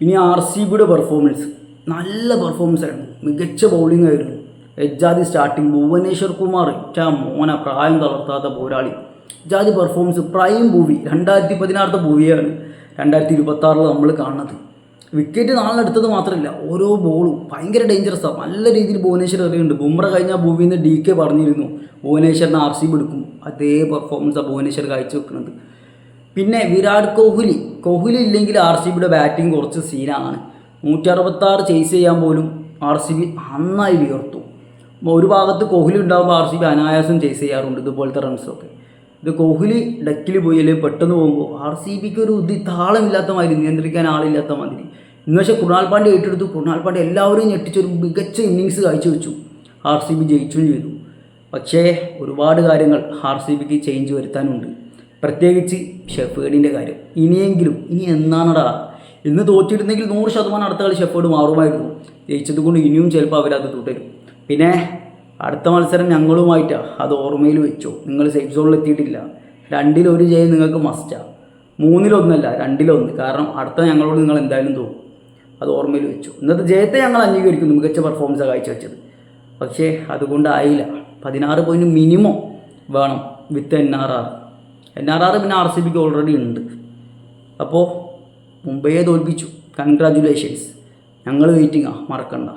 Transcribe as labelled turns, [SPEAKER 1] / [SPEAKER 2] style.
[SPEAKER 1] ഇനി RCBയുടെ പെർഫോമൻസ് നല്ല പെർഫോമൻസ് ആയിരുന്നു, മികച്ച ബൗളിംഗ് ആയിരുന്നു. എജാതി സ്റ്റാർട്ടിങ്, ഭുവനേശ്വർ കുമാർ മോനെ പ്രായം തളർത്താത്ത പോരാളി, എജാതി പെർഫോമൻസ്. പ്രൈം ഭൂവി 2016 ഭൂവിയാണ് 2026 നമ്മൾ കാണുന്നത്. വിക്കറ്റ് നാളെടുത്തത് മാത്രമല്ല, ഓരോ ബോളും ഭയങ്കര ഡേഞ്ചറസാണ്. നല്ല രീതിയിൽ ഭുവനേശ്വർ എറിയുന്നുണ്ട്. ബുംറ കഴിഞ്ഞ ഭൂവിന്ന് DK പറഞ്ഞിരുന്നു ഭുവനേശ്വറിന് RCB എടുക്കും. അതേ പെർഫോമൻസാണ് ഭുവനേശ്വർ കാഴ്ചവെക്കുന്നത്. പിന്നെ വിരാട് കോഹ്ലി ഇല്ലെങ്കിൽ RCBയുടെ ബാറ്റിംഗ് കുറച്ച് സീനാണ്. 166 ചേസ് ചെയ്യാൻ പോലും RCB നന്നായി വിയർത്തു. ഒരു ഭാഗത്ത് കോഹ്ലി ഉണ്ടാകുമ്പോൾ RCB അനായാസം ചേസ് ചെയ്യാറുണ്ട് ഇതുപോലത്തെ റൺസൊക്കെ. ഇത് കോഹ്ലി ഡക്കിൽ പോയി അല്ലെങ്കിൽ പെട്ടെന്ന് പോകുമ്പോൾ RCBക്ക് ഒരു താളമില്ലാത്ത മാതിരി, നിയന്ത്രിക്കാൻ ആളില്ലാത്ത മാതിരി. ഇന്ന് പക്ഷേ കൃണാൽ പാണ്ഡ്യ ഏറ്റെടുത്തു. കൃണാൽ പാണ്ഡ്യ എല്ലാവരെയും ഞെട്ടിച്ചൊരു മികച്ച ഇന്നിങ്സ് കാഴ്ചവെച്ചു. RCB ജയിച്ചും ചെയ്തു. പക്ഷേ ഒരുപാട് കാര്യങ്ങൾ RCBക്ക് ചേഞ്ച് വരുത്താനുണ്ട്, പ്രത്യേകിച്ച് ഷെഫേർഡിൻ്റെ കാര്യം. ഇനി എന്നാണടാ, ഇന്ന് തോറ്റിരുന്നെങ്കിൽ 100% അടുത്ത കളി ഷെഫേർഡ് മാറുമായിരുന്നു. ജയിച്ചത് കൊണ്ട് ഇനിയും ചിലപ്പോൾ അവരത് തുടരും. പിന്നെ അടുത്ത മത്സരം ഞങ്ങളുമായിട്ടാണ്, അത് ഓർമ്മയിൽ വെച്ചോ. നിങ്ങൾ സേഫ് സോണിൽ എത്തിയിട്ടില്ല. 2-1 ജയം നിങ്ങൾക്ക് മസ്റ്റാണ്. 3-1 2-1. കാരണം അടുത്ത ഞങ്ങളോട് നിങ്ങൾ എന്തായാലും തോന്നും, അത് ഓർമ്മയിൽ വെച്ചു. ഇന്നത്തെ ജയത്തെ ഞങ്ങൾ അംഗീകരിക്കുന്നു, മികച്ച പെർഫോമൻസ് കാഴ്ചവെച്ചത്. പക്ഷേ അതുകൊണ്ടായില്ല. 16 പോയിൻറ്റ് മിനിമം വേണം വിത്ത് NRR. പിന്നെ RCBക്ക് ഓൾറെഡി ഉണ്ട്. അപ്പോൾ മുംബൈയെ തോൽപ്പിച്ചു. കൺഗ്രാജുലേഷൻസ്. ഞങ്ങൾ വെയിറ്റിംഗാണ്, മറക്കണ്ട.